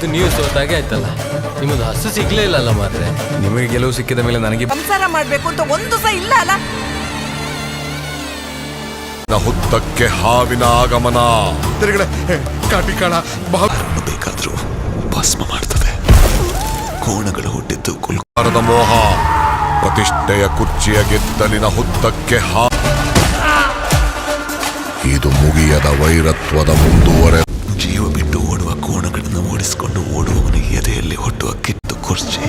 ಇವತ್ತು ನೀವು ಸೋತಾಗೆ ಆಯ್ತಲ್ಲ. ನಿಮ್ಮದು ಹಸು ಸಿಗ್ಲೇ ಇಲ್ಲಲ್ಲ ಮಾರ್ರೆ. ನಿಮಗೆ ಗೆಲುವು ಸಿಕ್ಕಿದ ಮೇಲೆ ನನಗೆ ಸಂಸಾರ ಮಾಡ್ಬೇಕು ಅಂತ ಒಂದು ಸಹ ಇಲ್ಲ ಅಲ್ಲ. ಹುತ್ತಕ್ಕೆ ಹಾವಿನ ಆಗಮನ. ಕಾಟಿಕಾಳ ಬೇಕಾದ್ರೂ ಭಸ್ಮ ಮಾಡ್ತದೆ. ಕೋಣಗಳು ಹುಟ್ಟಿದ್ದು ಕುಲ್ಕಾರದ ಮೋಹ. ಪ್ರತಿಷ್ಠೆಯ ಕುರ್ಚಿಯ ಗೆದ್ದಲಿನ ಹುತ್ತಕ್ಕೆ ಇದು ಮುಗಿಯದ ವೈರತ್ವದ ಮುಂದುವರೆ. ಜೀವ ಬಿಟ್ಟು ಓಡುವ ಕೋಣಗಳನ್ನು ಓಡಿಸಿಕೊಂಡು ಓಡುವವನ ಎದೆಯಲ್ಲಿ ಹುಟ್ಟುವ ಕಿತ್ತು ಕುರ್ಚಿ.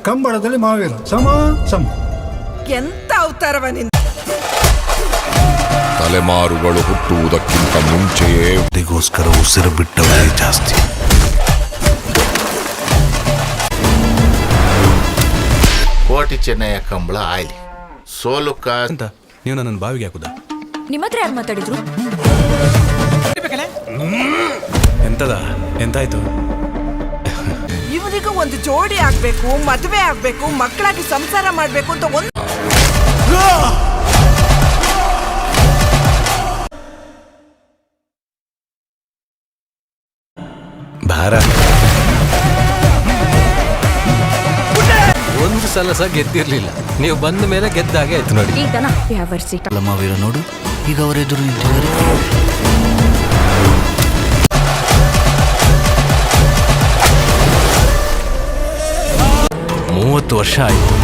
ಕಂಬಳದಲ್ಲಿ ಮಾವೀರ ಸಮ ಸಮ. ಎಂತ ಅವತಾರವ ನಿನ್ನ. ತಲೆಮಾರುಗಳು ಹುಟ್ಟುವುದಕ್ಕಿಂತ ಮುಂಚೆಯೇ ಗೋಸ್ಕರ ಉಸಿರು ಬಿಟ್ಟವರೇ ಜಾಸ್ತಿ. ಕೋಟಿ ಚೆನ್ನಯ್ಯ ಕಂಬಳ ಆಯ್ಲಿ ಸೋಲುಕ ಅಂತ ನೀವು ನನ್ನ ಬಾವಿಗೆ ಹಾಕುದ? ನಿಮ್ಮ ಹತ್ರ ಯಾರು ಮಾತಾಡಿದ್ರು? ಎಂತದ ಎಂತಾಯ್ತು? ಇವನಿಗೂ ಒಂದು ಜೋಡಿ ಆಗ್ಬೇಕು, ಮದುವೆ ಆಗ್ಬೇಕು, ಮಕ್ಕಳಾಗಿ ಸಂಸಾರ ಮಾಡ್ಬೇಕು ಅಂತ ಒಂದು ಭಾರ. ಒಂದು ಸಲ ಸಹ ಗೆದ್ದಿರ್ಲಿಲ್ಲ. ನೀವು ಬಂದ ಮೇಲೆ ಗೆದ್ದಾಗೆ ಆಯ್ತು ನೋಡಿ. ಈಗ ದನ ವ್ಯಾವರ್ಸಿ ಮಾವೀರ ನೋಡು ಈಗ ಅವರೆದುರು ನಿಂತಿದ್ದಾರೆ. 30 ವರ್ಷ ಆಯ್ತು.